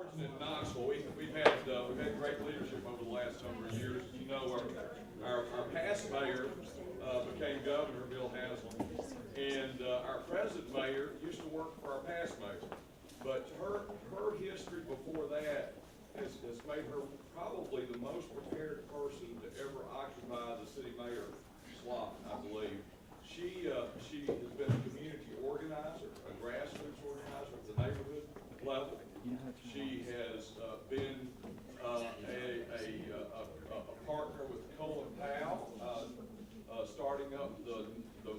fortunate in Knoxville. We've had great leadership over the last number of years. You know, our past mayor became governor, Bill Haslam, and our present mayor used to work for our past mayor. But her history before that has made her probably the most prepared person to ever occupy the city mayor slot, I believe. She has been a community organizer, a grassroots organizer at the neighborhood level. She has been a partner with Colin Powell, starting up the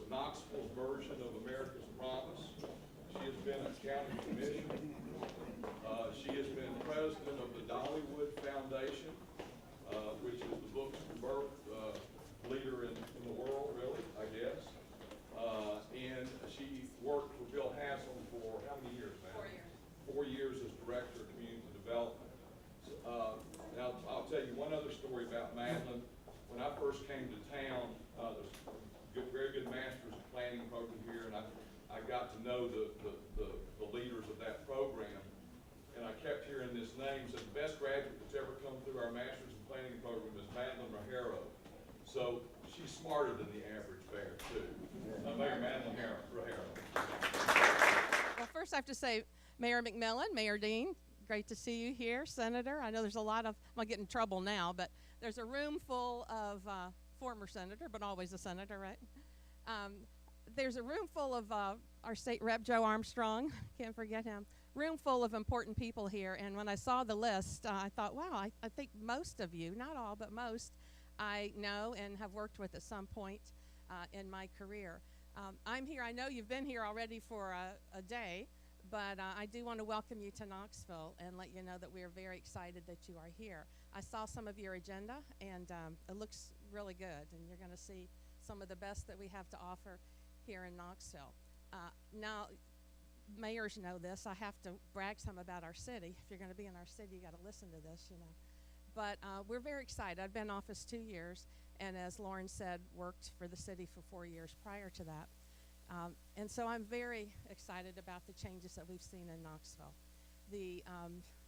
Knoxville version of America's Promise. She has been a county commissioner. She has been president of the Dollywood Foundation, which is the books for birth leader in the world, really, I guess. And she worked for Bill Haslam for how many years, man? 4 years. 4 years as director of community development. Now, I'll tell you one other story about Madeline. When I first came to town, there's very good master's planning program here, and I got to know the leaders of that program. And I kept hearing this name, said the best graduate that's ever come through our master's in planning program is Madeline Rajero. So she's smarter than the average bear, too. Mayor Madeline Rajero. Well, first I have to say, Mayor McMillan, Mayor Dean, great to see you here. Senator, I know there's a lot of, I'm going to get in trouble now, but there's a room full of former senator, but always a senator, right? There's a room full of our state rep, Joe Armstrong, can't forget him. Room full of important people here, and when I saw the list, I thought, wow, I think most of you, not all, but most, I know and have worked with at some point in my career. I'm here, I know you've been here already for a day, but I do want to welcome you to Knoxville and let you know that we are very excited that you are here. I saw some of your agenda, and it looks really good, and you're going to see some of the best that we have to offer here in Knoxville. Now, mayors know this. I have to brag some about our city. If you're going to be in our city, you got to listen to this, you know. But we're very excited. I've been in office 2 years, and as Lauren said, worked for the city for 4 years prior to that. And so I'm very excited about the changes that we've seen in Knoxville.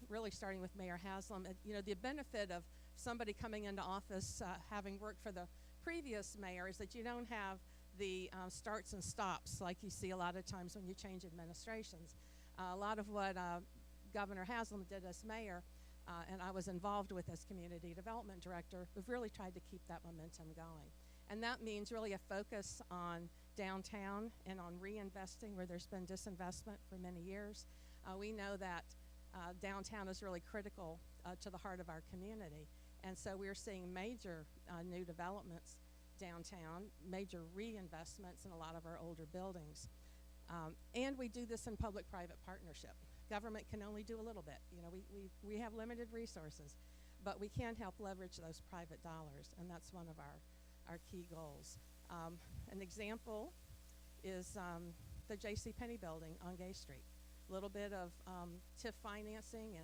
Really starting with Mayor Haslam, you know, the benefit of somebody coming into office having worked for the previous mayor is that you don't have the starts and stops like you see a lot of times when you change administrations. A lot of what Governor Haslam did as mayor and I was involved with as community development director, we've really tried to keep that momentum going. And that means really a focus on downtown and on reinvesting where there's been disinvestment for many years. We know that downtown is really critical to the heart of our community. And so we're seeing major new developments downtown, major reinvestments in a lot of our older buildings. And we do this in public-private partnership. Government can only do a little bit. You know, we have limited resources, but we can help leverage those private dollars, and that's one of our key goals. An example is the J.C. Penney building on Gay Street. A little bit of TIF financing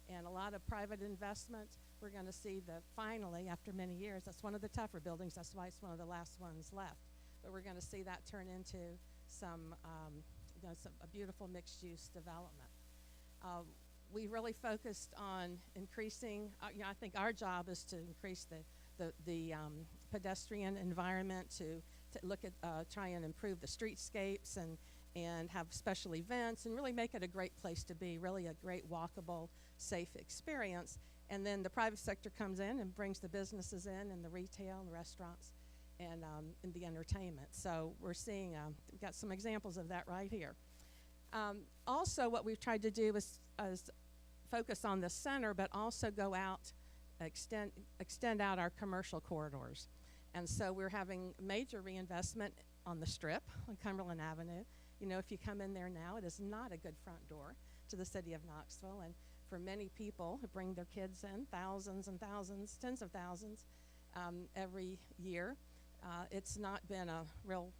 and a lot of private investment. We're going to see finally, after many years, that's one of the tougher buildings. That's why it's one of the last ones left. But we're going to see that turn into a beautiful mixed-use development. We really focused on increasing. I think our job is to increase the pedestrian environment, to look at try and improve the streetscapes and have special events and really make it a great place to be, really a great walkable, safe experience. And then the private sector comes in and brings the businesses in and the retail and the restaurants and the entertainment. So we're seeing, we've got some examples of that right here. Also, what we've tried to do is focus on the center, but also go out, extend out our commercial corridors. And so we're having major reinvestment on the Strip on Cumberland Avenue. You know, if you come in there now, it is not a good front door to the city of Knoxville. And for many people who bring their kids in, thousands and thousands, tens of thousands every year, it's not been a real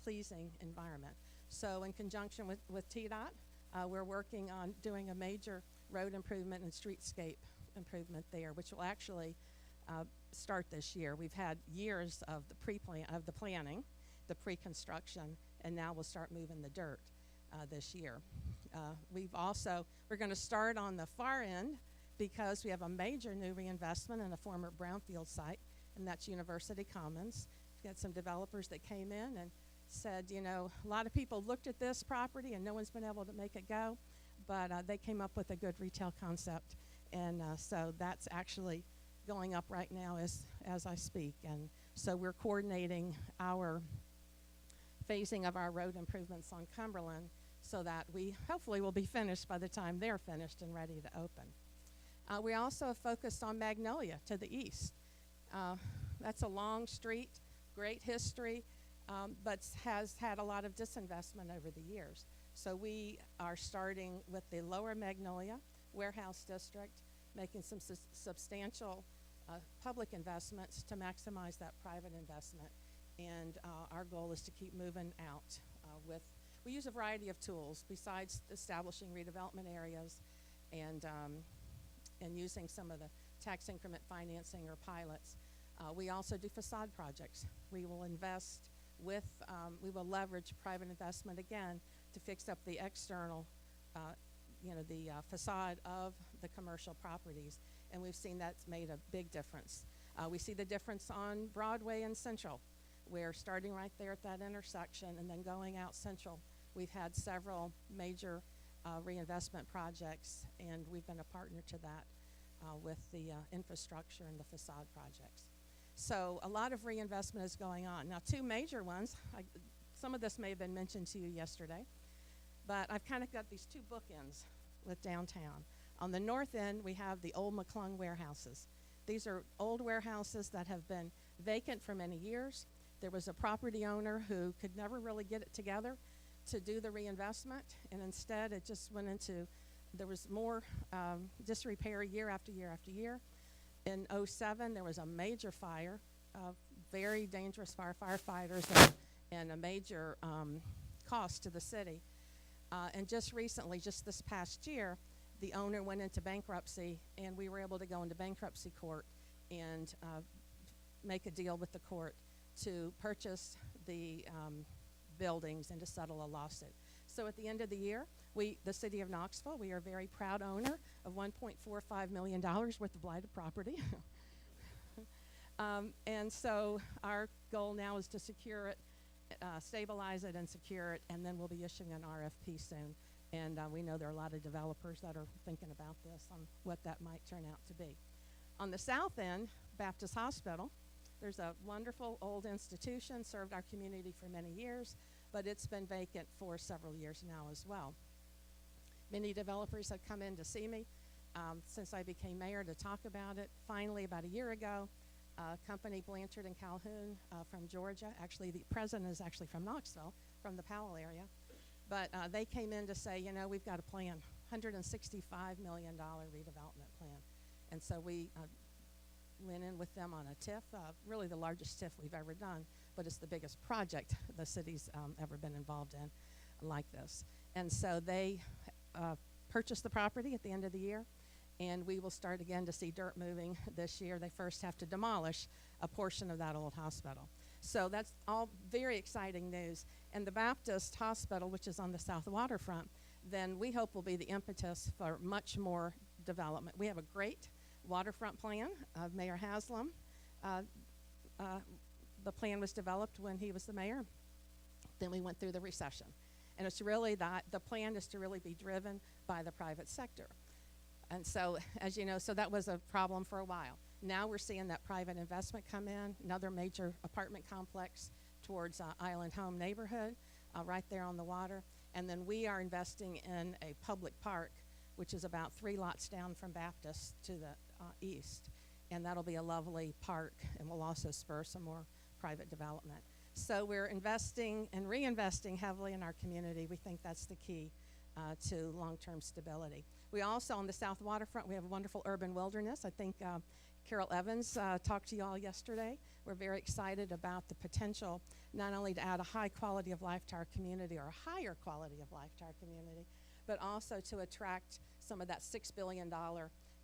pleasing environment. So in conjunction with TDOT, we're working on doing a major road improvement and streetscape improvement there, which will actually start this year. We've had years of the planning, the pre-construction, and now we'll start moving the dirt. this year. We're going to start on the far end because we have a major new reinvestment in a former brownfield site, and that's University Commons. We've got some developers that came in and said, a lot of people looked at this property and no one's been able to make it go, but they came up with a good retail concept, and so that's actually going up right now as I speak. And so we're coordinating our phasing of our road improvements on Cumberland so that we hopefully will be finished by the time they're finished and ready to open. We also have focused on Magnolia to the east. That's a long street, great history, but has had a lot of disinvestment over the years. So we are starting with the lower Magnolia warehouse district, making some substantial public investments to maximize that private investment. And our goal is to keep moving out we use a variety of tools besides establishing redevelopment areas and using some of the tax increment financing or pilots. We also do facade projects. We will we will leverage private investment again to fix up the external, the facade of the commercial properties. And we've seen that's made a big difference. We see the difference on Broadway and Central. We're starting right there at that intersection and then going out Central. We've had several major reinvestment projects, and we've been a partner to that with the infrastructure and the facade projects. So a lot of reinvestment is going on. Now, two major ones, some of this may have been mentioned to you yesterday, but I've kind of got these two bookends with downtown. On the north end, we have the old McClung warehouses. These are old warehouses that have been vacant for many years. There was a property owner who could never really get it together to do the reinvestment, and instead it just went into, there was more disrepair year after year after year. In '07, there was a major fire, very dangerous firefighters, and a major cost to the city. And just recently, just this past year, the owner went into bankruptcy, and we were able to go into bankruptcy court and make a deal with the court to purchase the buildings and to settle a lawsuit. So at the end of the year, the city of Knoxville, we are a very proud owner of $1.45 million worth of blighted property. And so our goal now is to secure it, stabilize it and secure it, and then we'll be issuing an RFP soon. And we know there are a lot of developers that are thinking about this on what that might turn out to be. On the south end, Baptist Hospital, there's a wonderful old institution, served our community for many years, but it's been vacant for several years now as well. Many developers have come in to see me since I became mayor to talk about it. Finally, about a year ago, company Blanchard and Calhoun from Georgia, actually the president is actually from Knoxville, from the Powell area, but they came in to say, we've got a plan, $165 million redevelopment plan. And so we went in with them on a TIF, really the largest TIF we've ever done, but it's the biggest project the city's ever been involved in like this. And so they purchased the property at the end of the year, and we will start again to see dirt moving this year. They first have to demolish a portion of that old hospital. So that's all very exciting news. And the Baptist Hospital, which is on the south waterfront, then we hope will be the impetus for much more development. We have a great waterfront plan of Mayor Haslam. The plan was developed when he was the mayor. Then we went through the recession. And it's really the plan is to really be driven by the private sector. And so, as you know, so that was a problem for a while. Now we're seeing that private investment come in, another major apartment complex towards Island Home neighborhood, right there on the water. And then we are investing in a public park, which is about 3 lots down from Baptist to the east. And that'll be a lovely park, and we'll also spur some more private development. So we're investing and reinvesting heavily in our community. We think that's the key to long-term stability. We also, on the south waterfront, we have a wonderful urban wilderness. I think Carol Evans talked to you all yesterday. We're very excited about the potential not only to add a high quality of life to our community, or a higher quality of life to our community, but also to attract some of that $6 billion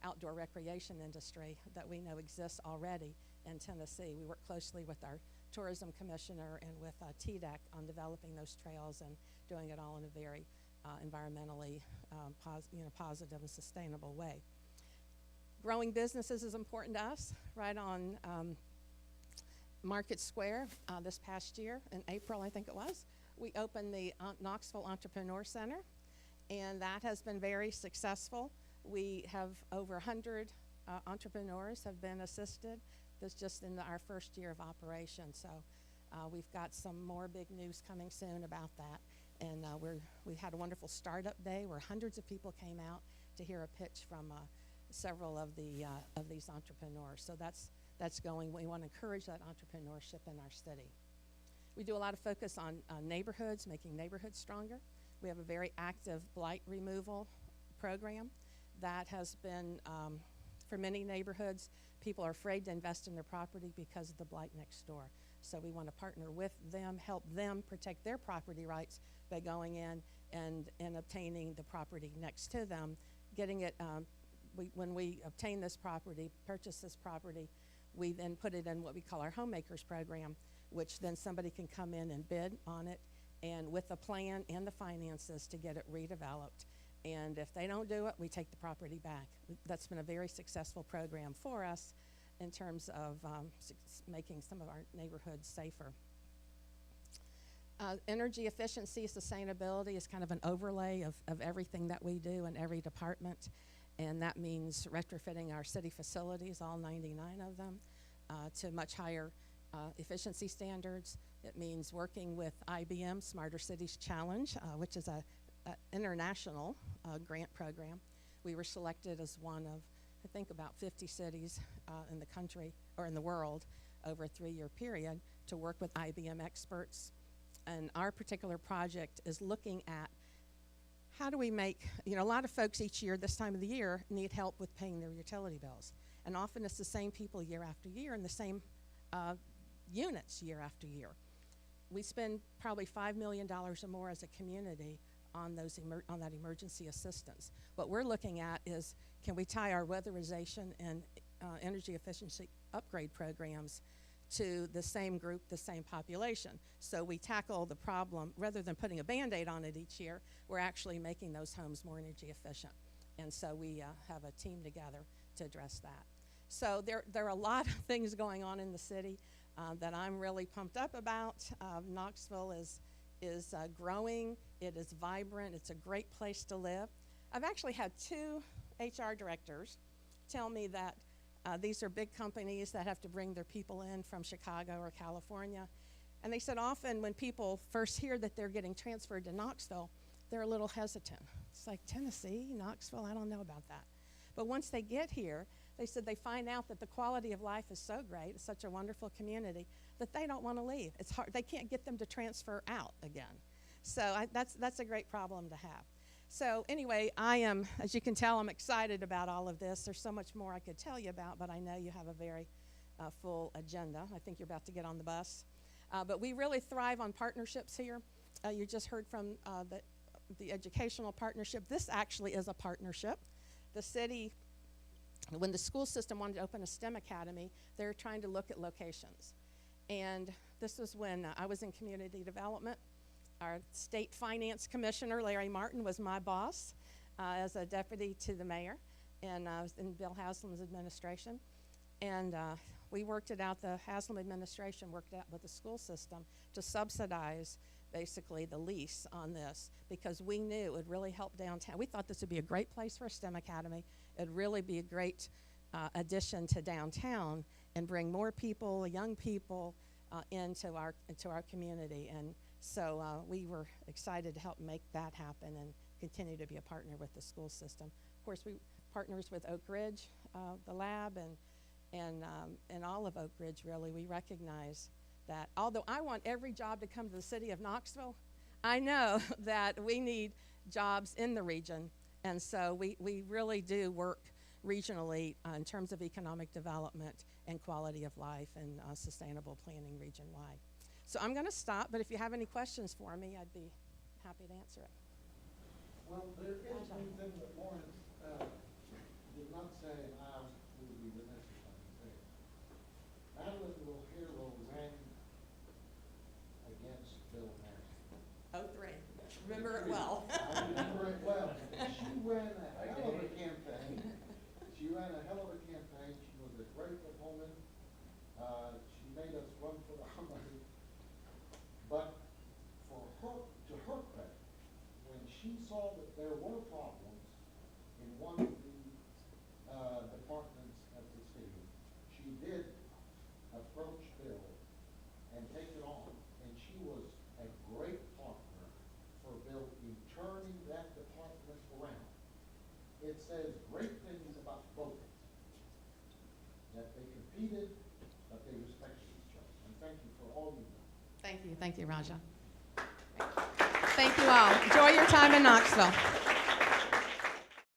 outdoor recreation industry that we know exists already in Tennessee. We work closely with our tourism commissioner and with TDEC on developing those trails and doing it all in a very environmentally positive and sustainable way. Growing businesses is important to us. Right on Market Square this past year, in April I think it was, we opened the Knoxville Entrepreneur Center, and that has been very successful. We have over 100 entrepreneurs have been assisted. That's just in our first year of operation. So we've got some more big news coming soon about that. And we had a wonderful startup day where hundreds of people came out to hear a pitch from several of these entrepreneurs. So that's going. We want to encourage that entrepreneurship in our city. We do a lot of focus on neighborhoods, making neighborhoods stronger. We have a very active blight removal program that has been, for many neighborhoods, people are afraid to invest in their property because of the blight next door. So we want to partner with them, help them protect their property rights by going in and obtaining the property next to them, getting it, when we obtain this property, purchase this property, we then put it in what we call our homemakers program, which then somebody can come in and bid on it, and with a plan and the finances to get it redeveloped. And if they don't do it, we take the property back. That's been a very successful program for us in terms of making some of our neighborhoods safer. Energy efficiency, sustainability is kind of an overlay of everything that we do in every department, and that means retrofitting our city facilities, all 99 of them, to much higher efficiency standards. It means working with IBM Smarter Cities Challenge, which is a international grant program. We were selected as one of, I think, about 50 cities in the country or in the world over a 3-year period to work with IBM experts. And our particular project is looking at how do we make, a lot of folks each year, this time of the year, need help with paying their utility bills. And often it's the same people year after year in the same units year after year. We spend probably $5 million or more as a community on that emergency assistance. What we're looking at is, can we tie our weatherization and energy efficiency upgrade programs to the same group, the same population? So we tackle the problem, rather than putting a Band-Aid on it each year, we're actually making those homes more energy efficient. And so we have a team together to address that. So there are a lot of things going on in the city that I'm really pumped up about. Knoxville is growing, it is vibrant, it's a great place to live. I've actually had 2 HR directors tell me that these are big companies that have to bring their people in from Chicago or California. And they said often when people first hear that they're getting transferred to Knoxville, they're a little hesitant. It's like, Tennessee, Knoxville, I don't know about that. But once they get here, they said they find out that the quality of life is so great, it's such a wonderful community, that they don't want to leave. It's hard, they can't get them to transfer out again. So that's a great problem to have. So anyway, I am, as you can tell, I'm excited about all of this. There's so much more I could tell you about, but I know you have a very full agenda. I think you're about to get on the bus. But we really thrive on partnerships here. You just heard from the educational partnership. This actually is a partnership. The city, when the school system wanted to open a STEM academy, they were trying to look at locations. And this was when I was in community development. Our state finance commissioner, Larry Martin, was my boss as a deputy to the mayor, and I was in Bill Haslam's administration. And we worked it out, the Haslam administration worked out with the school system to subsidize basically the lease on this, because we knew it would really help downtown. We thought this would be a great place for a STEM academy. It'd really be a great addition to downtown and bring more people, young people, into our community. And so we were excited to help make that happen and continue to be a partner with the school system. Of course, we partners with Oak Ridge, the lab, and all of Oak Ridge, really. We recognize that although I want every job to come to the city of Knoxville, I know that we need jobs in the region. And so we really do work regionally in terms of economic development and quality of life and sustainable planning region-wide. So I'm going to stop, but if you have any questions for me, I'd be happy to answer it. Well, there is one thing that Lawrence did not say, and I will be remiss if I can say it. Madeline O'Hara ran against Bill Harris. Oh, 03. remember it well. I remember it well. She ran a hell of a campaign. She ran a hell of a campaign. She was a great opponent. She made us run for the money. But for her, to her credit, when she saw that there were problems in one of the departments at the city, she did approach Bill and take it on. And she was a great partner for Bill in turning that department around. It says great things about both, that they competed, but they respected each other. And thank you for all you do. Thank you, Raja. Thank you all. Enjoy your time in Knoxville.